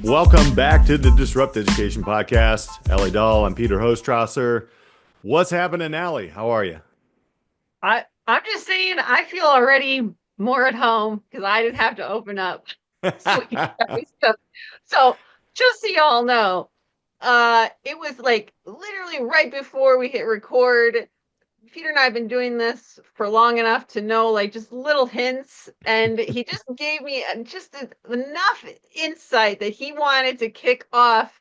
Welcome back to the Disrupt Education Podcast. Alli Dahl, I'm Peter Hostrawser. What's happening, Alli? How are you? I'm just saying I feel already more at home because I didn't have to open up so we can start with stuff. So just so y'all know, it was like literally right before we hit record. Peter and I have been doing this for long enough to know like just little hints, and he just gave me just enough insight that he wanted to kick off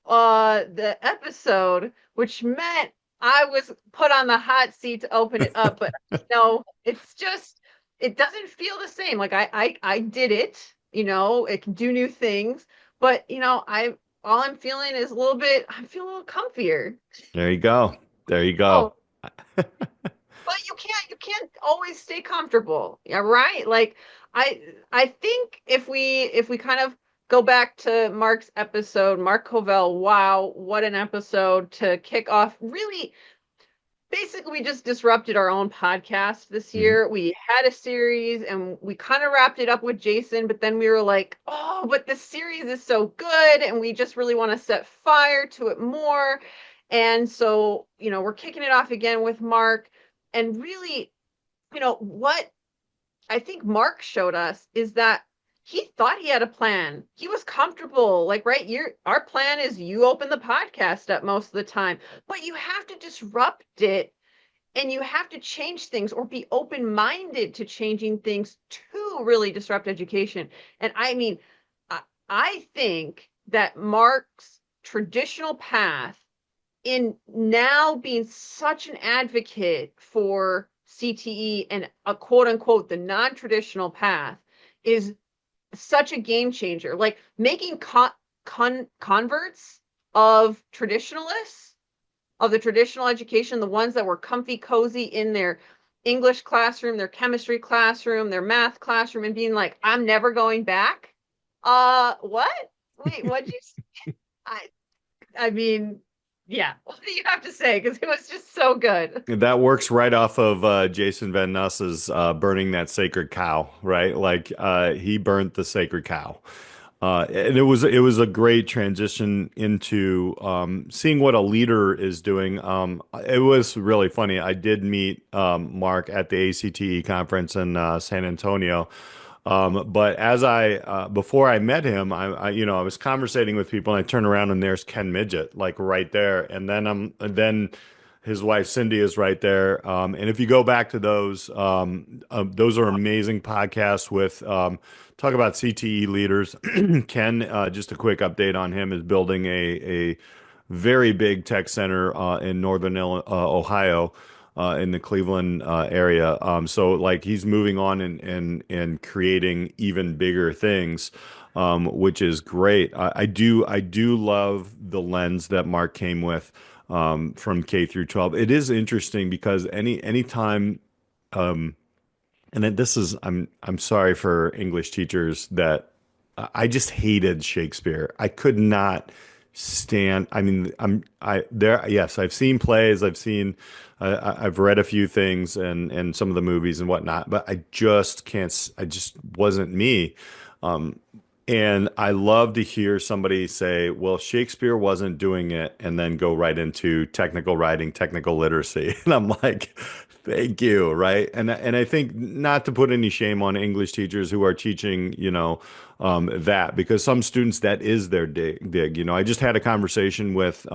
the episode, which meant I was put on the hot seat to open it up. But it's just it doesn't feel the same. Like I did it, it can do new things, but I all I'm feeling is a little bit, I feel a little comfier. There you go. There you go. Oh, but you can't always stay comfortable. Yeah, right? Like I think if we kind of go back to Mark's episode, Mark Covelle, wow, what an episode to kick off. Really, basically we just disrupted our own podcast this Mhm. year. We had a series and we kind of wrapped it up with Jason, but then we were like, oh, but this series is so good and we just really want to set fire to it more. And so, we're kicking it off again with Mark. And really, what I think Mark showed us is that he thought he had a plan. He was comfortable. Like, right, our plan is you open the podcast up most of the time, but you have to disrupt it and you have to change things or be open-minded to changing things to really disrupt education. And I mean, I think that Mark's traditional path in now being such an advocate for CTE and a quote unquote the non-traditional path is such a game changer. Like making converts of traditionalists of the traditional education, the ones that were comfy cozy in their English classroom, their chemistry classroom, their math classroom, and being like, I'm never going back. What? Wait, what'd you say? I mean, yeah. What do you have to say? Because it was just so good. That works right off of Jason Van Nuss's burning that sacred cow, right? Like he burnt the sacred cow. And it was a great transition into seeing what a leader is doing. It was really funny. I did meet Mark at the ACTE conference in San Antonio. But before I met him, I was conversating with people, and I turn around and there's Ken Midget, like right there, and then his wife Cindy is right there. And if you go back to those are amazing podcasts with talk about CTE leaders. Ken, just a quick update on him, is building a very big tech center in northern Ohio, in the Cleveland area. So like he's moving on and creating even bigger things, which is great. I do love the lens that Mark came with from K through 12. It is interesting because anytime and this is I'm sorry for English teachers that I just hated Shakespeare. I could not stand. I mean, I there. Yes, I've seen plays. I've read a few things and some of the movies and whatnot. But I just can't. I just wasn't me. Um, and I love to hear somebody say, "Well, Shakespeare wasn't doing it," and then go right into technical writing, technical literacy. And I'm like, thank you, right? And I think not to put any shame on English teachers who are teaching, that, because some students that is their dig. I just had a conversation with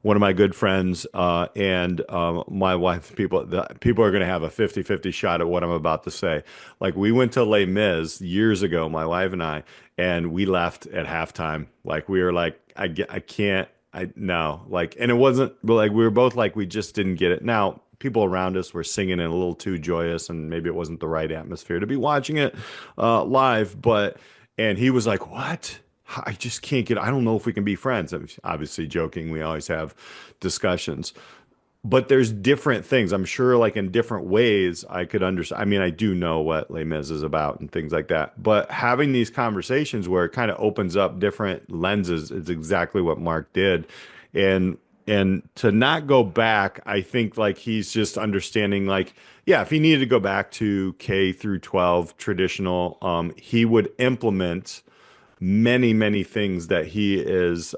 one of my good friends and my wife. People are going to have a 50-50 shot at what I'm about to say. Like we went to Les Mis years ago, my wife and I, and we left at halftime. Like we were like, I can't. I no, like, and it wasn't like we were both like we just didn't get it. Now, people around us were singing it a little too joyous, and maybe it wasn't the right atmosphere to be watching it live. And he was like, "What? I just can't get. I don't know if we can be friends." I was obviously joking. We always have discussions, but there's different things. I'm sure, like in different ways, I could understand. I mean, I do know what Les Mis is about and things like that. But having these conversations where it kind of opens up different lenses is exactly what Mark did. And and to not go back, I think like he's just understanding like, yeah, if he needed to go back to K through 12 traditional, he would implement many, many things that he is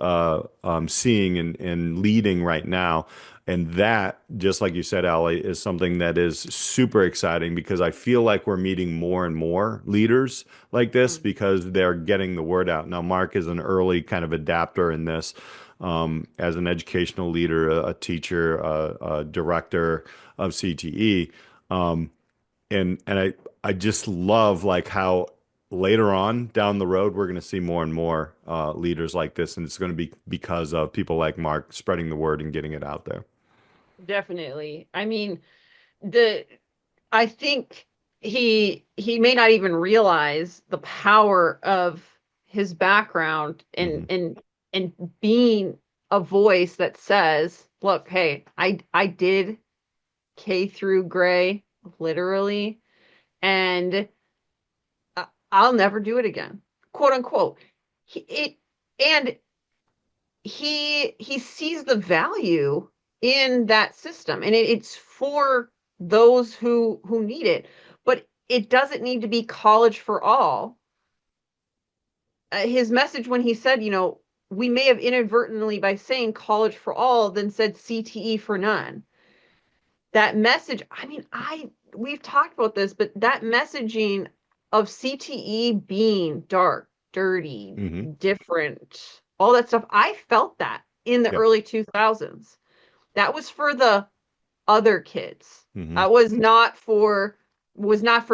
seeing and leading right now. And that, just like you said, Ali, is something that is super exciting because I feel like we're meeting more and more leaders like this Mm. because they're getting the word out. Now, Mark is an early kind of adapter in this, as an educational leader, a teacher, a director of CTE. And I just love like how later on down the road we're going to see more and more leaders like this, and it's going to be because of people like Mark spreading the word and getting it out there. Definitely. I mean, the I think he may not even realize the power of his background Hmm. and being a voice that says, look, hey, I did K through gray, literally, and I'll never do it again, quote unquote. It and he sees the value in that system, and it's for those who need it, but it doesn't need to be college for all. His message when he said, we may have inadvertently by saying college for all then said CTE for none. That message, I mean, I we've talked about this, but that messaging of CTE being dark, dirty, Hmm. different, all that stuff, I felt that in the Yep. early 2000s. That was for the other kids. Hmm. That was not for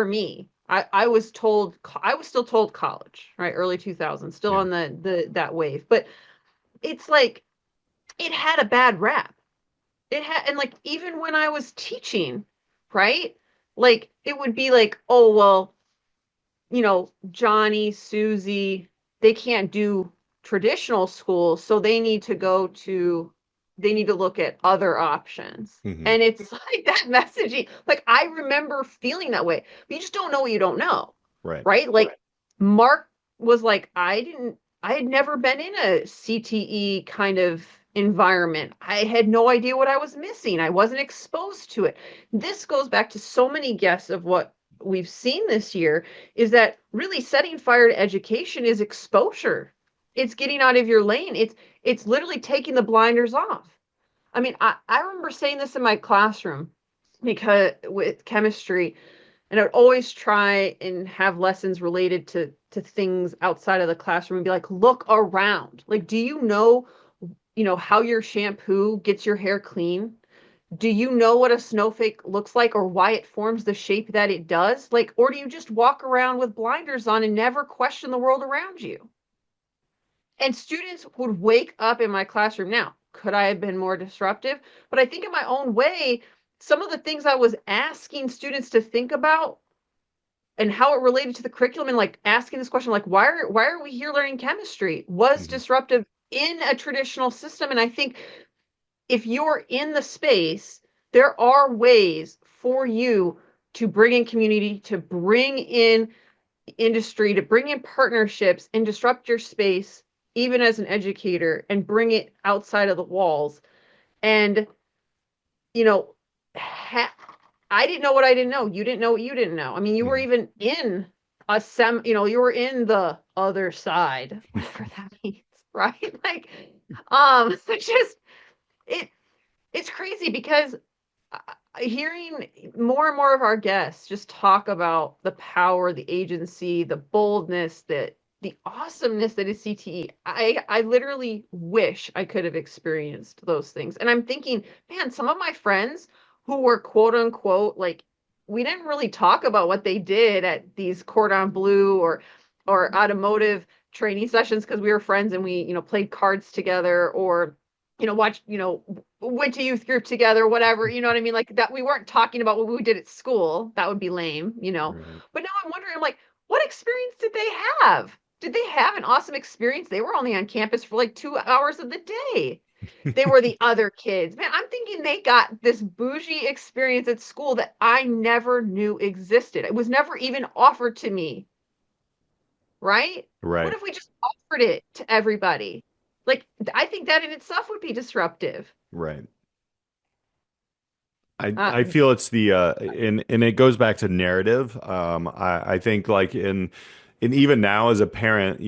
me. I was told I was still told college, right? Early 2000s, still Yeah. on the that wave. But it's like it had a bad rap. It had, and like even when I was teaching, right? Like it would be like, oh well, Johnny, Susie, they can't do traditional school, so they need to look at other options. Hmm. And it's like that messaging. Like I remember feeling that way. But you just don't know what you don't know. Right. Right? Like Mark was like, I had never been in a CTE kind of environment. I had no idea what I was missing. I wasn't exposed to it. This goes back to so many guests of what we've seen this year is that really setting fire to education is exposure. It's getting out of your lane. It's literally taking the blinders off. I mean, I remember saying this in my classroom because with chemistry, and I would always try and have lessons related to things outside of the classroom and be like, look around. Like, do you know how your shampoo gets your hair clean? Do you know what a snowflake looks like or why it forms the shape that it does? Like, or do you just walk around with blinders on and never question the world around you? And students would wake up in my classroom. Now, could I have been more disruptive? But I think in my own way, some of the things I was asking students to think about and how it related to the curriculum and like asking this question, like, why are we here learning chemistry was Hmm. disruptive in a traditional system. And I think if you're in the space, there are ways for you to bring in community, to bring in industry, to bring in partnerships and disrupt your space, even as an educator, and bring it outside of the walls. And, you know, ha- I didn't know what I didn't know. You didn't know what you didn't know. I mean, you were Hmm. even in you were in the other side, whatever that means, right? Like, it's just, it, it's crazy because hearing more and more of our guests just talk about the power, the agency, the boldness, the awesomeness that is CTE. I literally wish I could have experienced those things. And I'm thinking, man, some of my friends who were quote unquote like we didn't really talk about what they did at these cordon bleu or automotive training sessions because we were friends and we, played cards together or watched, went to youth group together, whatever, you know what I mean? Like that, we weren't talking about what we did at school. That would be lame. Right. But now I'm wondering, I'm like, what experience did they have? Did they have an awesome experience? They were only on campus for like 2 hours of the day. They were the other kids. Man, I'm thinking they got this bougie experience at school that I never knew existed. It was never even offered to me, right? What Right. if we just offered it to everybody? Like, I think that in itself would be disruptive. Right. I Uh, feel it's the and it goes back to narrative. I think like in and even now as a parent,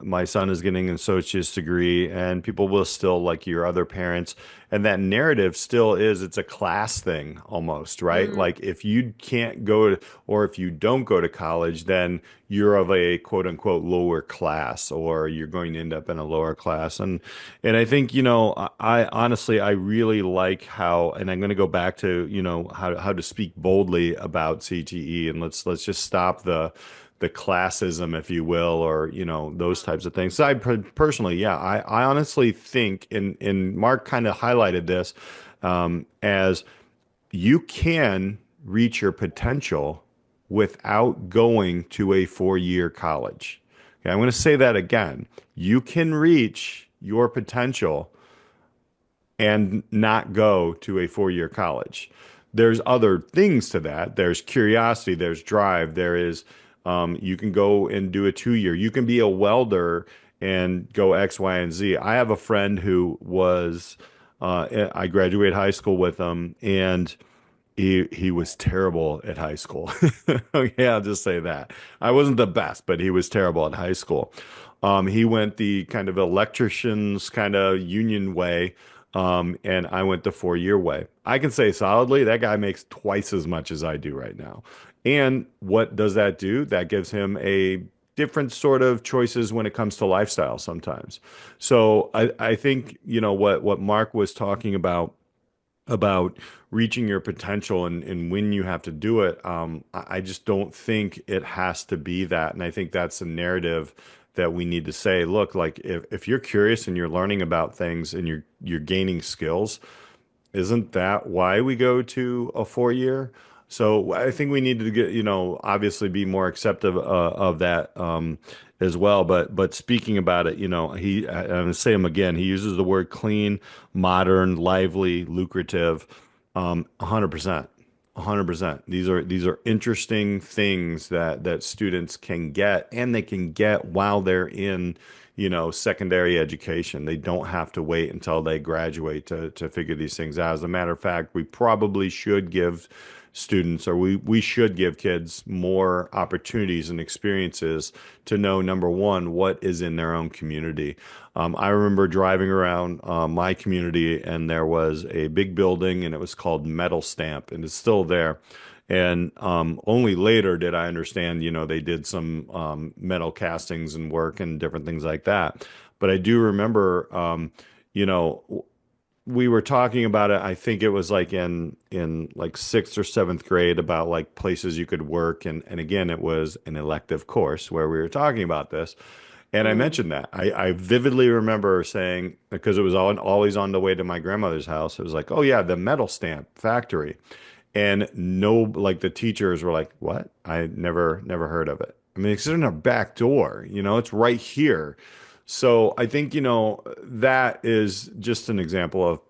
my son is getting an associate's degree, and people will still like your other parents, and that narrative still is it's a class thing almost, right? Mm, Like if you can't go to, or if you don't go to college, then you're of a quote unquote lower class, or you're going to end up in a lower class. And I think, I honestly I really like how, and I'm going to go back to, how to speak boldly about CTE, and let's just stop the classism, if you will, or those types of things. So personally, yeah, I honestly think, and Mark kind of highlighted this, as you can reach your potential without going to a 4-year college. Okay, I'm going to say that again. You can reach your potential and not go to a 4-year college. There's other things to that. There's curiosity, there's drive, there is, you can go and do a 2-year. You can be a welder and go X, Y, and Z. I have a friend who was, I graduated high school with him, and he was terrible at high school. Okay, I'll just say that. I wasn't the best, but he was terrible at high school. He went the kind of electricians kind of union way, and I went the 4-year way. I can say solidly that guy makes twice as much as I do right now. And what does that do? That gives him a different sort of choices when it comes to lifestyle sometimes. So I think, what Mark was talking about reaching your potential and when you have to do it. I just don't think it has to be that. And I think that's a narrative that we need to say, look, like if you're curious and you're learning about things and you're gaining skills, isn't that why we go to a 4-year? So I think we need to get, obviously be more acceptive of that as well. But speaking about it, I'm gonna say him again. He uses the word clean, modern, lively, lucrative, 100%. 100%. These are interesting things that students can get, and they can get while they're in, secondary education. They don't have to wait until they graduate to figure these things out. As a matter of fact, we probably should give students, or we should give kids more opportunities and experiences to know, number one, what is in their own community. I remember driving around my community, and there was a big building, and it was called Metal Stamp, and it's still there. And only later did I understand, they did some metal castings and work and different things like that. But I do remember, you know, we were talking about it. I think it was like in like sixth or seventh grade, about like places you could work, and again, it was an elective course where we were talking about this. And I mm. mentioned that. I vividly remember saying, because it was always on the way to my grandmother's house, it was like, oh yeah, the metal stamp factory. And no, like the teachers were like, what? I never heard of it. I mean, it's in our back door, it's right here. So I think, that is just an example of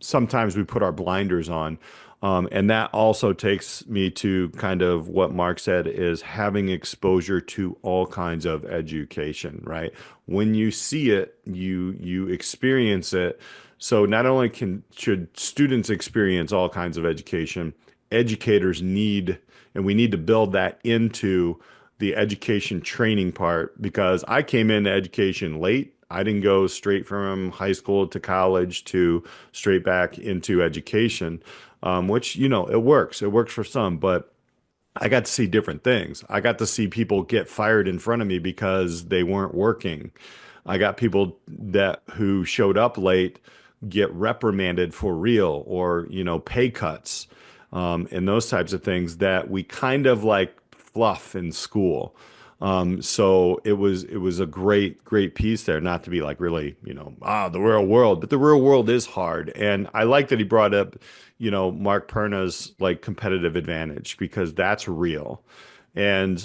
sometimes we put our blinders on. And that also takes me to kind of what Mark said, is having exposure to all kinds of education, right? When you see it, you experience it. So not only should students experience all kinds of education, educators need, and we need to build that into the education training part, because I came into education late. I didn't go straight from high school to college to straight back into education, which, it works. It works for some, but I got to see different things. I got to see people get fired in front of me because they weren't working. I got people that who showed up late get reprimanded for real, or, pay cuts, and those types of things that we kind of like fluff in school. So it was a great piece there, not to be like really, the real world, but the real world is hard. And I like that he brought up, Mark Perna's like competitive advantage, because that's real. And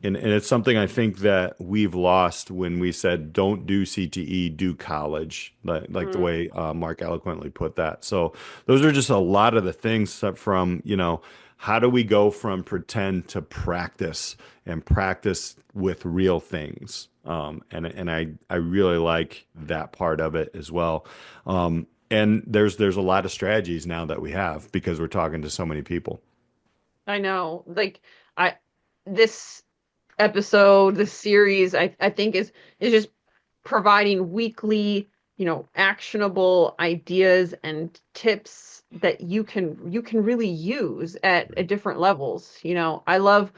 it's something I think that we've lost when we said don't do CTE, do college, like the Mm. way Mark eloquently put that. So those are just a lot of the things that from, how do we go from pretend to practice, and practice with real things? And I really like that part of it as well. And there's a lot of strategies now that we have because we're talking to so many people. I know. Like I this episode, this series, I think is just providing weekly, actionable ideas and tips that you can really use at different levels. I love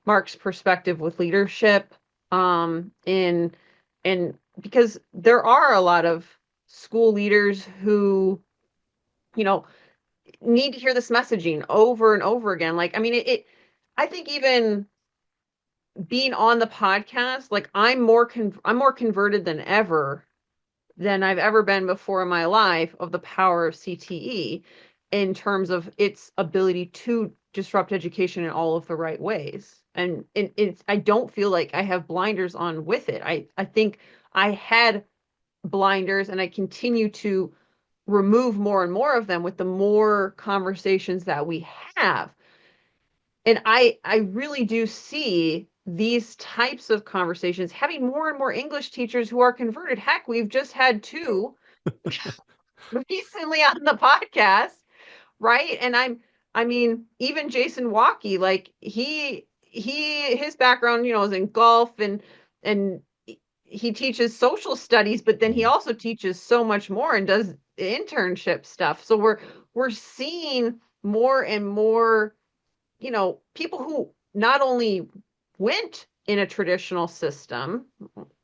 Mark's perspective with leadership, in and because there are a lot of school leaders who, you know, need to hear this messaging over and over again. Like, I mean, I think even being on the podcast, like I'm more converted than I've ever been before in my life of the power of CTE in terms of its ability to disrupt education in all of the right ways. And I don't feel like I have blinders on with it. I think I had blinders and I continue to remove more and more of them with the more conversations that we have. And I really do see these types of conversations having more and more English teachers who are converted. Heck, we've just had two recently on the podcast, right? And I mean, even Jason Walkie, like his background, is in golf, and he teaches social studies, but then he also teaches so much more and does internship stuff. So we're seeing more and more, people who not only went in a traditional system,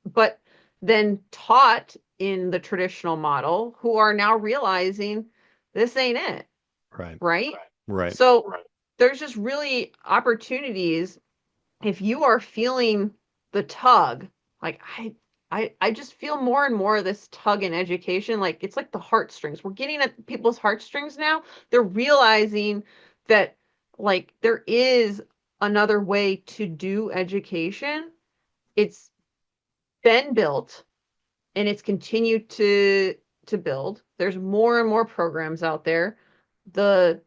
but then taught in the traditional model, who are now realizing this ain't it, Right. right? Right. So there's just really opportunities if you are feeling the tug. Like I just feel more and more of this tug in education. Like it's like the heartstrings. We're getting at people's heartstrings now. They're realizing that, like, there is another way to do education. It's been built and it's continued to build. There's more and more programs out there. The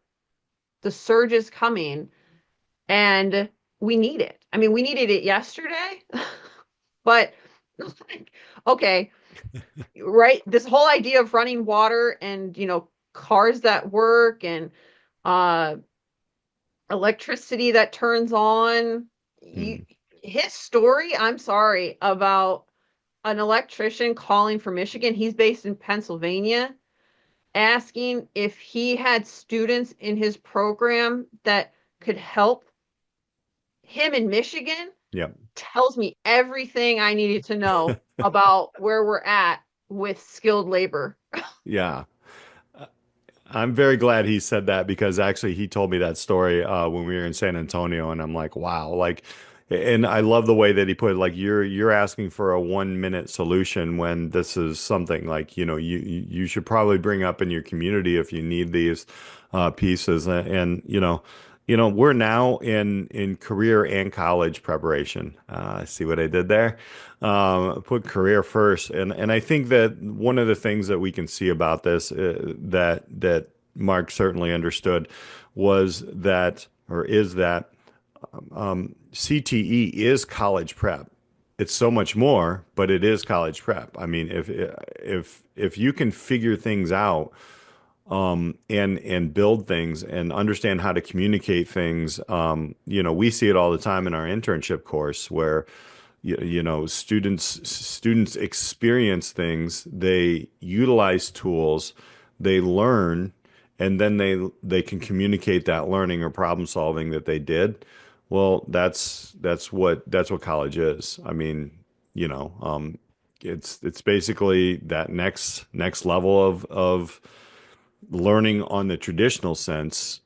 the surge is coming, and we need it. I mean, we needed it yesterday, but like, okay, right? This whole idea of running water and, cars that work, and uh electricity that turns on. You Hmm. His story, I'm sorry, about an electrician calling from Michigan. He's based in Pennsylvania, asking if he had students in his program that could help him in Michigan, Yep. tells me everything I needed to know about where we're at with skilled labor. Yeah. I'm very glad he said that because actually he told me that story when we were in San Antonio, and I'm like, wow, like, and I love the way that he put it. Like you're asking for a 1 minute solution when this is something like you should probably bring up in your community if you need these pieces, and we're now in career and college preparation. See what I did there? Put career first, and I think that one of the things that we can see about this that Mark certainly understood was that, or is that, CTE is college prep. It's so much more, but it is college prep. I mean, if you can figure things out, and build things and understand how to communicate things. We see it all the time in our internship course where students experience things, they utilize tools, they learn, and then they can communicate that learning or problem solving that they did. Well, that's what college is. I mean, it's basically that next level of learning on the traditional sense,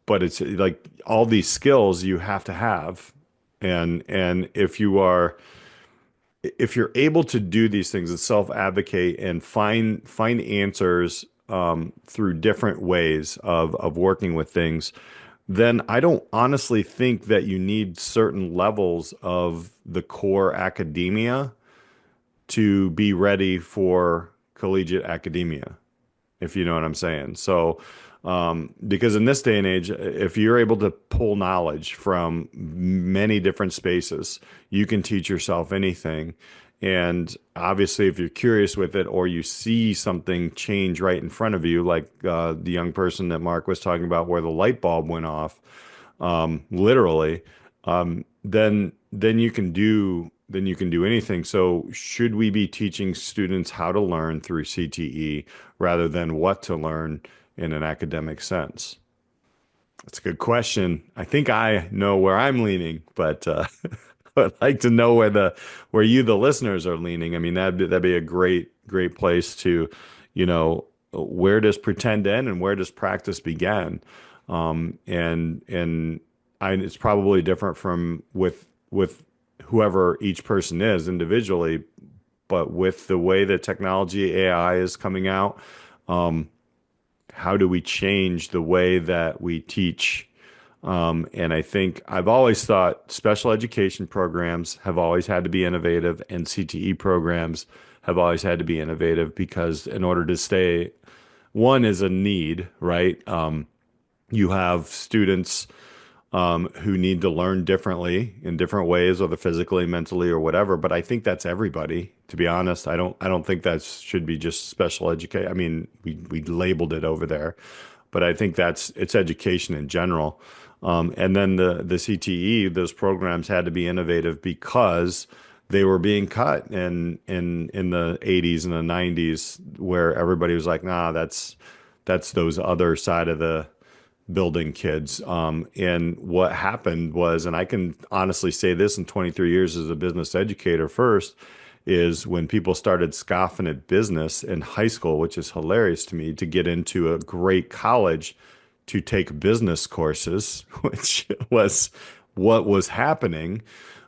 but it's like all these skills you have to have. And if you're able to do these things and self-advocate and find answers through different ways of working with things, then I don't honestly think that you need certain levels of the core academia to be ready for collegiate academia, if you know what I'm saying. So, because in this day and age, if you're able to pull knowledge from many different spaces, you can teach yourself anything. And obviously, if you're curious with it or you see something change right in front of you, like the young person that Mark was talking about, where the light bulb went off, literally, then you can do anything. So should we be teaching students how to learn through CTE rather than what to learn in an academic sense? That's a good question. I think I know where I'm leaning, but I'd like to know where you, the listeners, are leaning. I mean, that'd be a great place to, where does pretend end and where does practice begin? It's probably different from with whoever each person is individually, but with the way that technology AI is coming out, how do we change the way that we teach? And I think I've always thought special education programs have always had to be innovative, and CTE programs have always had to be innovative because in order to stay, one is a need, right? You have students who need to learn differently in different ways, whether physically, mentally, or whatever. But I think that's everybody. To be honest, I don't think that should be just special education. I mean, we labeled it over there, but I think it's education in general. And then the CTE, those programs had to be innovative because they were being cut in the 80s and the 90s, where everybody was like, nah, that's those other side of the building kids. And what happened was, and I can honestly say this in 23 years as a business educator first, is when people started scoffing at business in high school, which is hilarious to me, to get into a great college to take business courses, which was what was happening.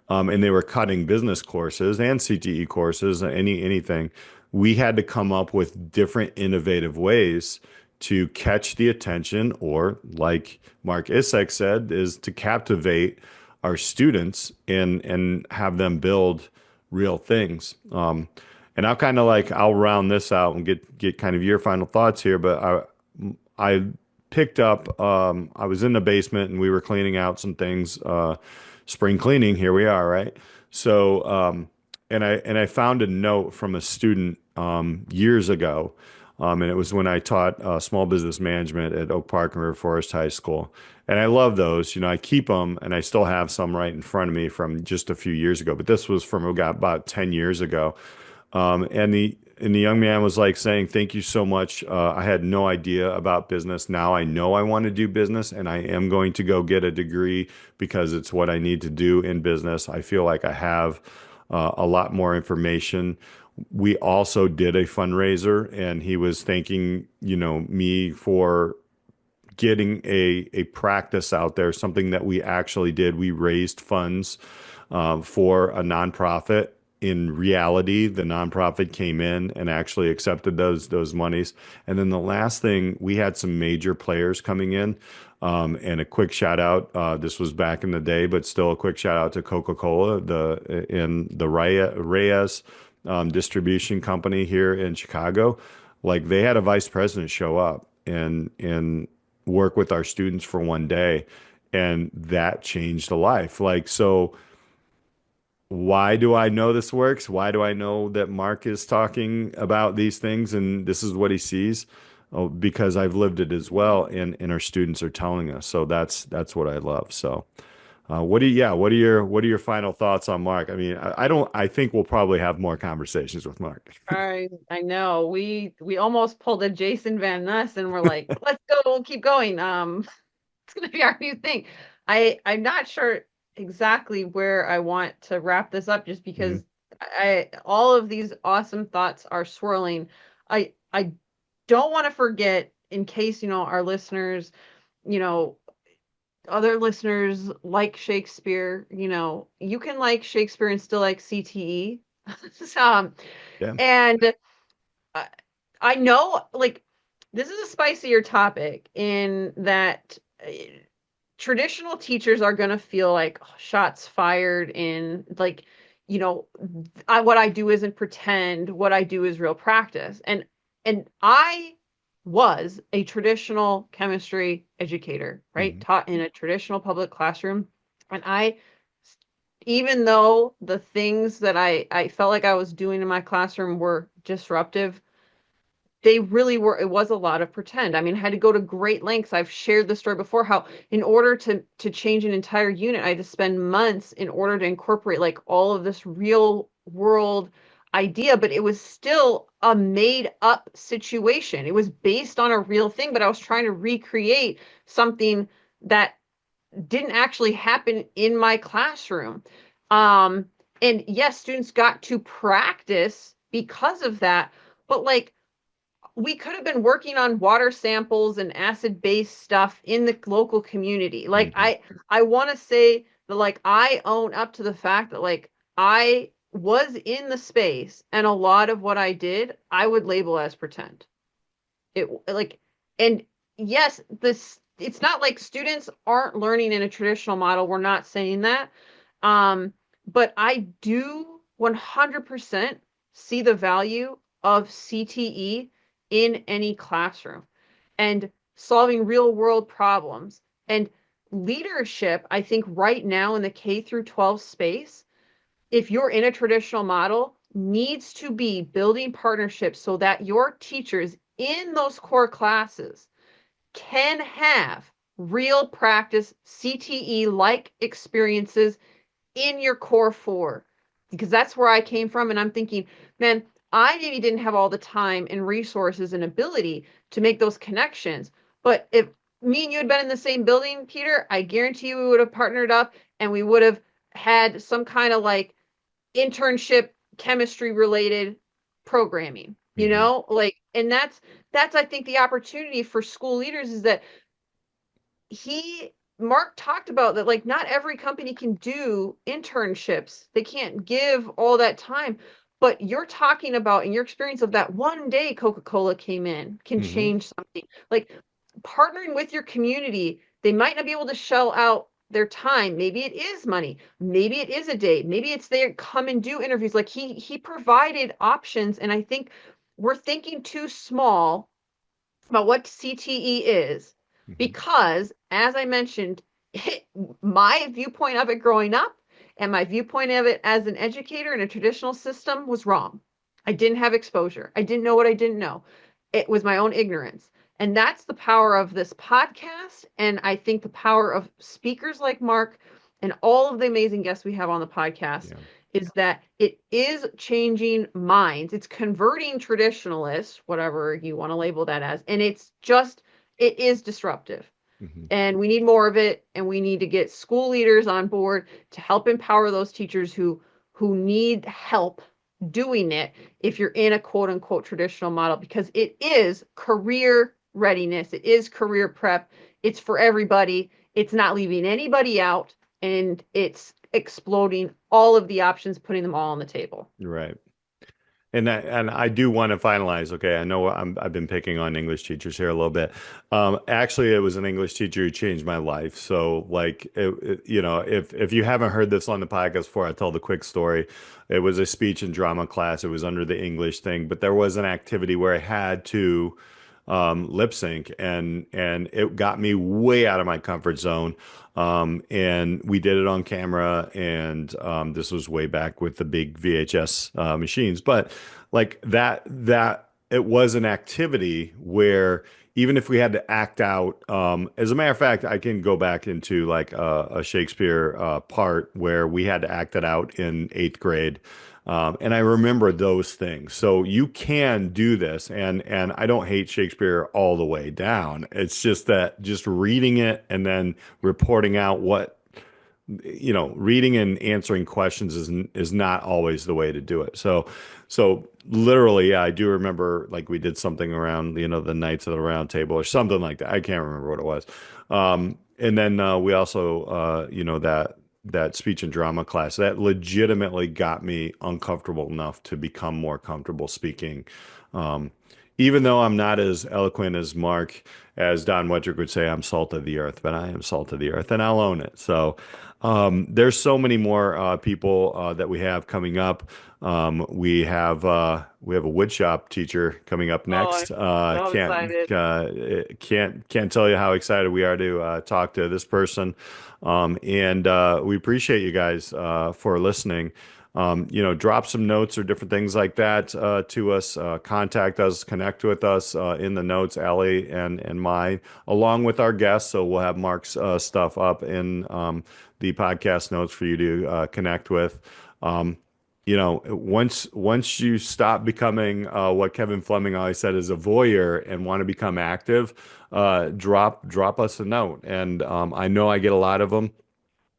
And they were cutting business courses and CTE courses, anything. We had to come up with different innovative ways to catch the attention, or like Mark Isaac said, is to captivate our students and have them build real things. And I'll round this out and get kind of your final thoughts here. But I picked up I was in the basement and we were cleaning out some things, spring cleaning. Here we are, right? So and I found a note from a student years ago. And it was when I taught small business management at Oak Park and River Forest High School. And I love those. I keep them and I still have some right in front of me from just a few years ago. But this was from about 10 years ago. And the young man was like saying, "Thank you so much. I had no idea about business. Now I know I want to do business, and I am going to go get a degree because it's what I need to do in business. I feel like I have a lot more information." We also did a fundraiser, and he was thanking, me for getting a practice out there, something that we actually did. We raised funds for a nonprofit. In reality, the nonprofit came in and actually accepted those monies. And then the last thing, we had some major players coming in. And a quick shout out. This was back in the day, but still a quick shout out to Coca-Cola, the Reyes distribution company here in Chicago. Like they had a vice president show up and work with our students for one day, and that changed a life. Like so. Why do I know this works? Why do I know that Mark is talking about these things and this is what he sees? Oh, because I've lived it as well, and our students are telling us. So that's what I love. So, what are your final thoughts on Mark? I mean, I don't. I think we'll probably have more conversations with Mark. I know we almost pulled a Jason Van Ness and we're like, let's go, we'll keep going. It's gonna be our new thing. I'm not sure exactly where I want to wrap this up just Mhm. because I all of these awesome thoughts are swirling. I don't want to forget in case, our listeners, you know, other listeners like Shakespeare, you can like Shakespeare and still like CTE. um, Yeah. and I, I know, like, this is a spicier topic in that traditional teachers are going to feel like shots fired in, like, you know, what I do isn't pretend, what I do is real practice. And I was a traditional chemistry educator, right? Mhm. Taught in a traditional public classroom. And even though the things that I felt like I was doing in my classroom were disruptive, they really were, it was a lot of pretend. I mean, I had to go to great lengths. I've shared the story before, how in order to change an entire unit, I had to spend months in order to incorporate like all of this real world idea, but it was still a made up situation. It was based on a real thing, but I was trying to recreate something that didn't actually happen in my classroom. Um, and yes, students got to practice because of that, but like we could have been working on water samples and acid-based stuff in the local community. Like Hmm. I want to say that like I own up to the fact that like I was in the space and a lot of what I did, I would label as pretend. It like and yes, this it's not like students aren't learning in a traditional model. We're not saying that. Um, but I do 100% see the value of CTE in any classroom and solving real world problems. And leadership, I think right now in the K through 12 space, if you're in a traditional model, needs to be building partnerships so that your teachers in those core classes can have real practice CTE like experiences in your core four, because that's where I came from. And I'm thinking, man, I maybe didn't have all the time and resources and ability to make those connections. But if me and you had been in the same building, Peter, I guarantee you we would have partnered up and we would have had some kind of like internship chemistry related programming, Hmm. like, and that's I think the opportunity for school leaders is that he Mark talked about that like not every company can do internships. They can't give all that time. But you're talking about in your experience of that one day Coca-Cola came in can Hmm. change something. Like partnering with your community, they might not be able to shell out their time. Maybe it is money. Maybe it is a day. Maybe it's they come and do interviews. Like he provided options, and I think we're thinking too small about what CTE is Hmm. because, as I mentioned, my viewpoint of it growing up and my viewpoint of it as an educator in a traditional system was wrong. I didn't have exposure. I didn't know what I didn't know. It was my own ignorance. And that's the power of this podcast. And I think the power of speakers like Mark and all of the amazing guests we have on the podcast Yeah. is that it is changing minds. It's converting traditionalists, whatever you want to label that as, and it is disruptive. Hmm. And we need more of it, and we need to get school leaders on board to help empower those teachers who need help doing it if you're in a quote unquote traditional model, because it is career readiness, it is career prep, it's for everybody, it's not leaving anybody out, and it's exploding all of the options, putting them all on the table. Right. And I do want to finalize. Okay, I know I've been picking on English teachers here a little bit. Actually, it was an English teacher who changed my life. So, like, if you haven't heard this on the podcast before, I tell the quick story. It was a speech and drama class. It was under the English thing, but there was an activity where I had to lip sync, and it got me way out of my comfort zone. And we did it on camera, and this was way back with the big VHS machines. But like that it was an activity where even if we had to act out, as a matter of fact, I can go back into like a Shakespeare part where we had to act it out in eighth grade. And I remember those things. So you can do this, and I don't hate Shakespeare all the way down. It's just that just reading it and then reporting out what reading and answering questions is not always the way to do it. So literally, yeah, I do remember like we did something around the Knights of the Round Table or something like that. I can't remember what it was. And then we also that speech and drama class that legitimately got me uncomfortable enough to become more comfortable speaking. Um, Even though I'm not as eloquent as Mark, as Don Wedrick would say, I'm salt of the earth, but I am salt of the earth, and I'll own it. So there's so many more people that we have coming up. We have a woodshop teacher coming up Oh, I'm next. so excited. Can't tell you how excited we are to talk to this person, and we appreciate you guys for listening. drop some notes or different things like that to us. Contact us, connect with us in the notes, Allie and mine, along with our guests. So we'll have Mark's stuff up in the podcast notes for you to connect with. Once you stop becoming what Kevin Fleming always said is a voyeur and want to become active, drop us a note. And I know I get a lot of them.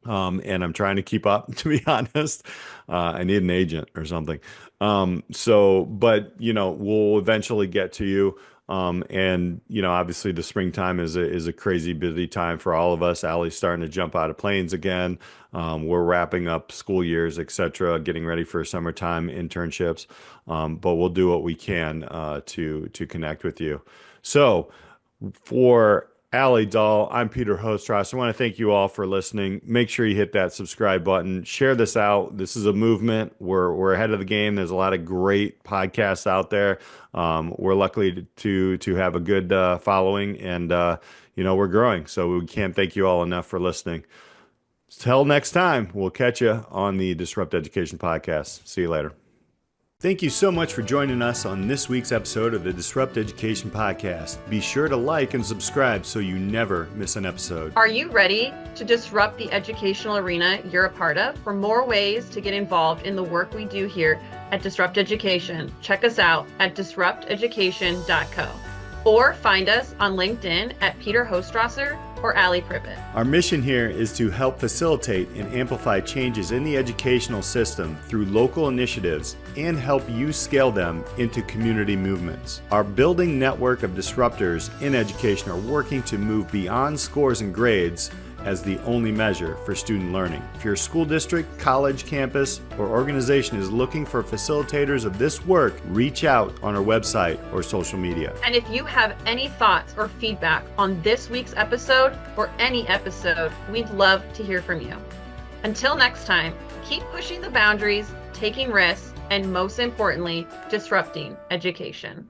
And I'm trying to keep up, to be honest. I need an agent or something. But we'll eventually get to you. Obviously the springtime is a crazy busy time for all of us. Allie's starting to jump out of planes again. We're wrapping up school years, etc., getting ready for summertime internships. But we'll do what we can to connect with you. So for Alli Dahl, I'm Peter Hostrawser. I want to thank you all for listening. Make sure you hit that subscribe button. Share this out. This is a movement. We're ahead of the game. There's a lot of great podcasts out there. We're lucky to have a good following, and we're growing. So we can't thank you all enough for listening. Till next time, we'll catch you on the Disrupt Education podcast. See you later. Thank you so much for joining us on this week's episode of the Disrupt Education Podcast. Be sure to like and subscribe so you never miss an episode. Are you ready to disrupt the educational arena you're a part of? For more ways to get involved in the work we do here at Disrupt Education, check us out at disrupteducation.co or find us on LinkedIn at Peter Hostrawser or Alli Privet. Our mission here is to help facilitate and amplify changes in the educational system through local initiatives and help you scale them into community movements. Our building network of disruptors in education are working to move beyond scores and grades as the only measure for student learning. If your school district, college, campus, or organization is looking for facilitators of this work, reach out on our website or social media. And if you have any thoughts or feedback on this week's episode or any episode, we'd love to hear from you. Until next time, keep pushing the boundaries, taking risks, and most importantly, disrupting education.